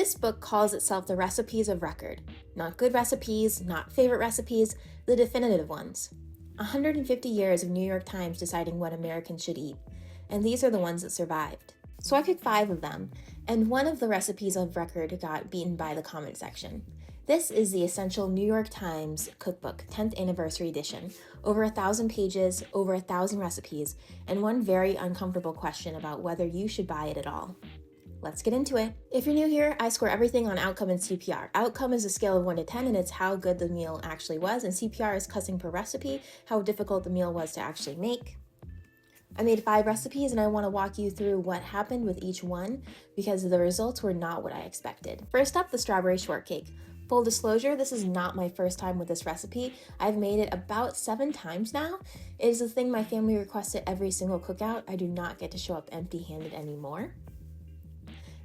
This book calls itself the Recipes of Record. Not good recipes, not favorite recipes, the definitive ones. 150 years of New York Times deciding what Americans should eat, and these are the ones that survived. So I picked 5 of them, and one of the recipes of record got beaten by the comment section. This is the essential New York Times Cookbook 10th Anniversary Edition, over 1,000 pages, over 1,000 recipes, and one very uncomfortable question about whether you should buy it at all. Let's get into it. If you're new here, I score everything on outcome and CPR. Outcome is a scale of 1 to 10, and it's how good the meal actually was, and CPR is cussing per recipe, how difficult the meal was to actually make. I made 5 recipes, and I want to walk you through what happened with each one, because the results were not what I expected. First up, the strawberry shortcake. Full disclosure, this is not my first time with this recipe. I've made it about 7 times now. It is a thing my family requests at every single cookout. I do not get to show up empty-handed anymore.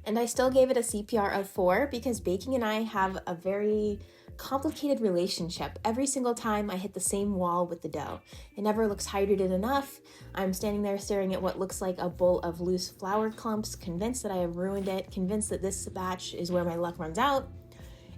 And I still gave it a CPR of 4 because baking and I have a very complicated relationship. Every single time I hit the same wall with the dough. It never looks hydrated enough. I'm standing there staring at what looks like a bowl of loose flour clumps, convinced that I have ruined it, convinced that this batch is where my luck runs out.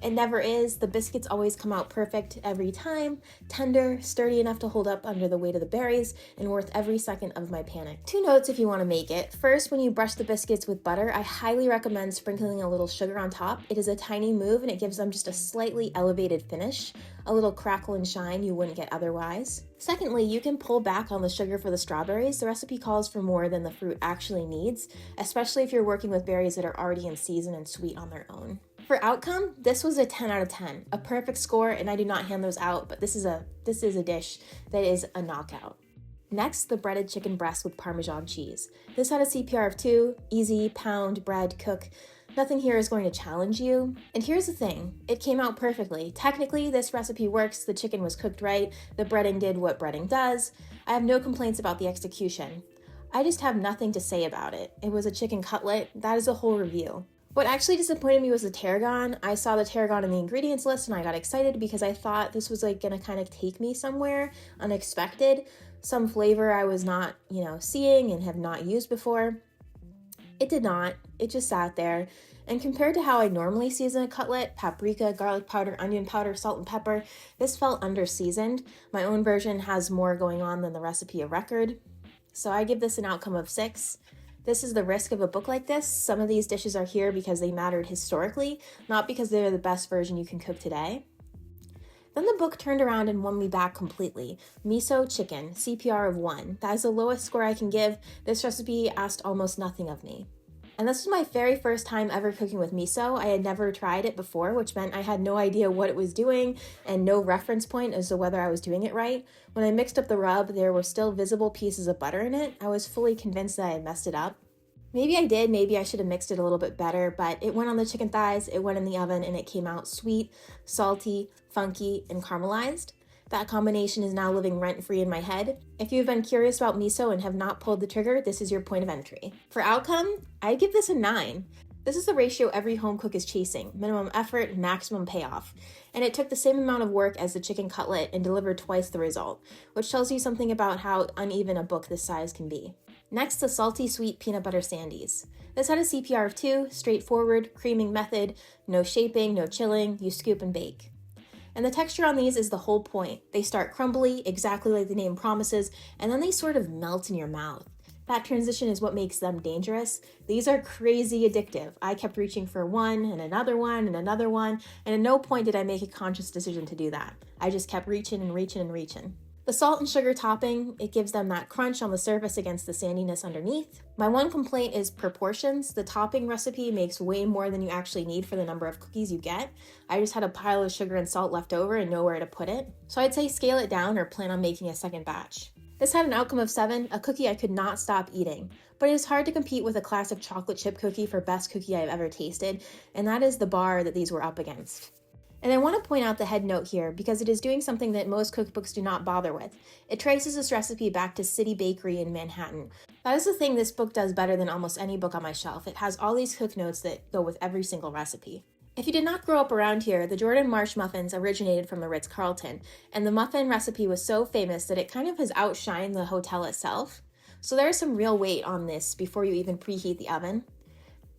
It never is. The biscuits always come out perfect every time, tender, sturdy enough to hold up under the weight of the berries, and worth every second of my panic. 2 notes if you want to make it. First, when you brush the biscuits with butter, I highly recommend sprinkling a little sugar on top. It is a tiny move and it gives them just a slightly elevated finish, a little crackle and shine you wouldn't get otherwise. Secondly, you can pull back on the sugar for the strawberries. The recipe calls for more than the fruit actually needs, especially if you're working with berries that are already in season and sweet on their own. For outcome, this was a 10 out of 10, a perfect score, and I do not hand those out, but this is a dish that is a knockout. Next, the breaded chicken breast with Parmesan cheese. This had a CPR of 2, easy, pound, bread, cook. Nothing here is going to challenge you. And here's the thing, it came out perfectly. Technically, this recipe works, the chicken was cooked right, the breading did what breading does. I have no complaints about the execution. I just have nothing to say about it. It was a chicken cutlet, that is a whole review. What actually disappointed me was the tarragon. I saw the tarragon in the ingredients list and I got excited because I thought this was gonna kind of take me somewhere unexpected, some flavor I was not, seeing and have not used before. It did not. It just sat there. And compared to how I normally season a cutlet, paprika, garlic powder, onion powder, salt and pepper, this felt under-seasoned. My own version has more going on than the recipe of record. So I give this an outcome of 6. This is the risk of a book like this. Some of these dishes are here because they mattered historically, not because they're the best version you can cook today. Then the book turned around and won me back completely. Miso Chicken, CPR of 1. That is the lowest score I can give. This recipe asked almost nothing of me. And this was my very first time ever cooking with miso. I had never tried it before, which meant I had no idea what it was doing and no reference point as to whether I was doing it right. When I mixed up the rub, there were still visible pieces of butter in it. I was fully convinced that I had messed it up. Maybe I did, maybe I should have mixed it a little bit better, but it went on the chicken thighs, it went in the oven, and it came out sweet, salty, funky, and caramelized. That combination is now living rent-free in my head. If you've been curious about miso and have not pulled the trigger, this is your point of entry. For outcome, I give this a 9. This is the ratio every home cook is chasing, minimum effort, maximum payoff. And it took the same amount of work as the chicken cutlet and delivered twice the result, which tells you something about how uneven a book this size can be. Next, the salty sweet peanut butter Sandies. This had a CPR of 2, straightforward, creaming method, no shaping, no chilling, you scoop and bake. And the texture on these is the whole point. They start crumbly, exactly like the name promises, and then they sort of melt in your mouth. That transition is what makes them dangerous. These are crazy addictive. I kept reaching for one and another one and another one, and at no point did I make a conscious decision to do that. I just kept reaching and reaching and reaching. The salt and sugar topping, it gives them that crunch on the surface against the sandiness underneath. My one complaint is proportions. The topping recipe makes way more than you actually need for the number of cookies you get. I just had a pile of sugar and salt left over and nowhere to put it. So I'd say scale it down or plan on making a second batch. This had an outcome of 7, a cookie I could not stop eating. But it is hard to compete with a classic chocolate chip cookie for best cookie I've ever tasted, and that is the bar that these were up against. And I want to point out the head note here because it is doing something that most cookbooks do not bother with. It traces this recipe back to City Bakery in Manhattan. That is the thing this book does better than almost any book on my shelf. It has all these cook notes that go with every single recipe. If you did not grow up around here, the Jordan Marsh muffins originated from the Ritz-Carlton, and the muffin recipe was so famous that it kind of has outshined the hotel itself. So there is some real weight on this before you even preheat the oven.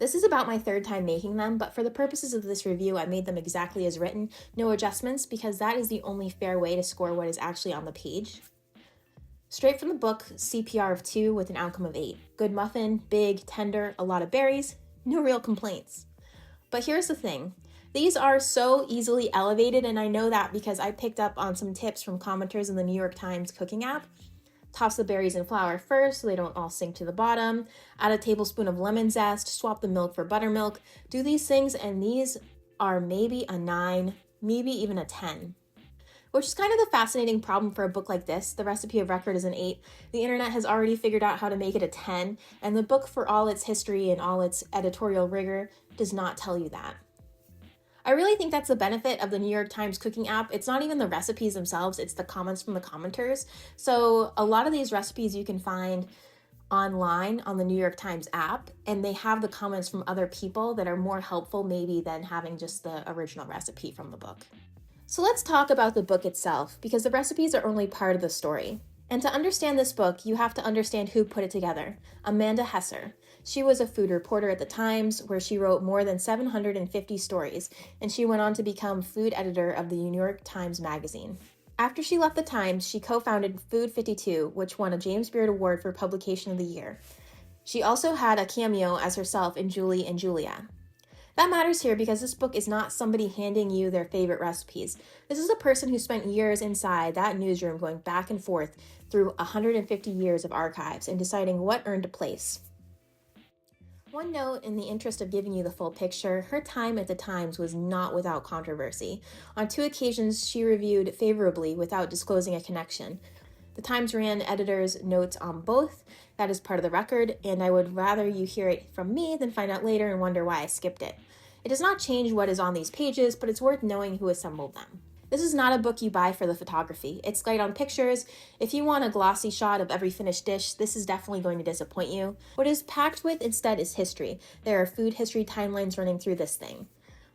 This is about my third time making them, but for the purposes of this review, I made them exactly as written, no adjustments, because that is the only fair way to score what is actually on the page. Straight from the book, CPR of 2 with an outcome of 8. Good muffin, big, tender, a lot of berries, no real complaints. But here's the thing. These are so easily elevated, and I know that because I picked up on some tips from commenters in the New York Times cooking app. Toss the berries in flour first so they don't all sink to the bottom. Add a tablespoon of lemon zest. Swap the milk for buttermilk. Do these things, and these are maybe a 9, maybe even a 10. Which is kind of the fascinating problem for a book like this. The recipe of record is an 8. The internet has already figured out how to make it a 10, and the book, for all its history and all its editorial rigor, does not tell you that. I really think that's the benefit of the New York Times cooking app. It's not even the recipes themselves, it's the comments from the commenters. So a lot of these recipes you can find online on the New York Times app, and they have the comments from other people that are more helpful maybe than having just the original recipe from the book. So let's talk about the book itself, because the recipes are only part of the story. And to understand this book, you have to understand who put it together, Amanda Hesser. She was a food reporter at the Times, where she wrote more than 750 stories, and she went on to become food editor of the New York Times Magazine. After she left the Times, she co-founded Food 52, which won a James Beard Award for Publication of the Year. She also had a cameo as herself in Julie and Julia. That matters here because this book is not somebody handing you their favorite recipes. This is a person who spent years inside that newsroom going back and forth through 150 years of archives and deciding what earned a place. One note, in the interest of giving you the full picture, her time at the Times was not without controversy. On 2 occasions, she reviewed favorably without disclosing a connection. The Times ran editors' notes on both. That is part of the record, and I would rather you hear it from me than find out later and wonder why I skipped it. It does not change what is on these pages, but it's worth knowing who assembled them. This is not a book you buy for the photography. It's light on pictures. If you want a glossy shot of every finished dish, this is definitely going to disappoint you. What it is packed with instead is history. There are food history timelines running through this thing.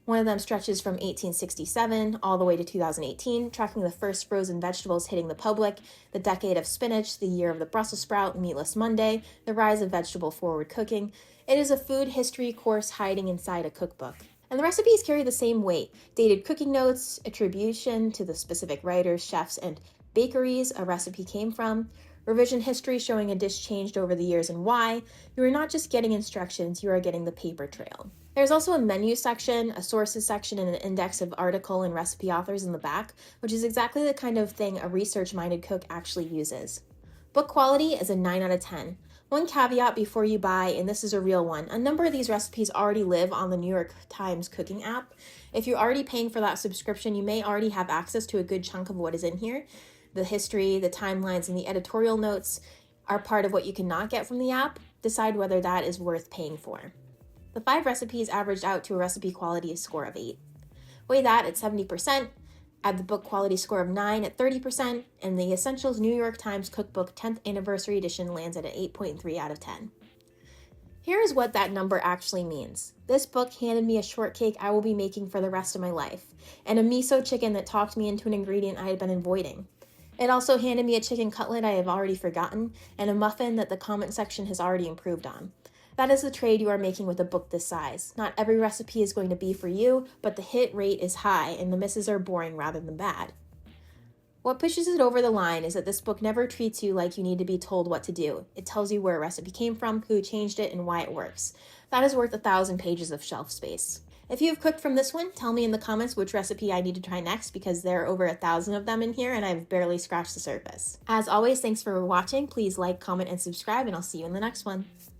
One of them stretches from 1867 all the way to 2018, tracking the first frozen vegetables hitting the public, the decade of spinach, the year of the Brussels sprout, Meatless Monday, the rise of vegetable-forward cooking. It is a food history course hiding inside a cookbook. And the recipes carry the same weight: dated cooking notes, attribution to the specific writers, chefs, and bakeries a recipe came from, revision history showing a dish changed over the years and why. You are not just getting instructions, you are getting the paper trail. There's also a menu section, a sources section, and an index of article and recipe authors in the back, which is exactly the kind of thing a research-minded cook actually uses. Book quality is a 9 out of 10. One caveat before you buy, and this is a real one: a number of these recipes already live on the New York Times cooking app. If you're already paying for that subscription, you may already have access to a good chunk of what is in here. The history, the timelines, and the editorial notes are part of what you cannot get from the app. Decide whether that is worth paying for. The 5 recipes averaged out to a recipe quality score of 8. Weigh that at 70%, add the book quality score of 9 at 30%, and the Essentials New York Times Cookbook 10th Anniversary Edition lands at an 8.3 out of 10. Here is what that number actually means. This book handed me a shortcake I will be making for the rest of my life, and a miso chicken that talked me into an ingredient I had been avoiding. It also handed me a chicken cutlet I have already forgotten, and a muffin that the comment section has already improved on. That is the trade you are making with a book this size. Not every recipe is going to be for you, but the hit rate is high and the misses are boring rather than bad. What pushes it over the line is that this book never treats you like you need to be told what to do. It tells you where a recipe came from, who changed it, and why it works. That is worth 1,000 pages of shelf space. If you have cooked from this one, tell me in the comments which recipe I need to try next, because there are over 1,000 of them in here and I've barely scratched the surface. As always, thanks for watching. Please like, comment, and subscribe, and I'll see you in the next one.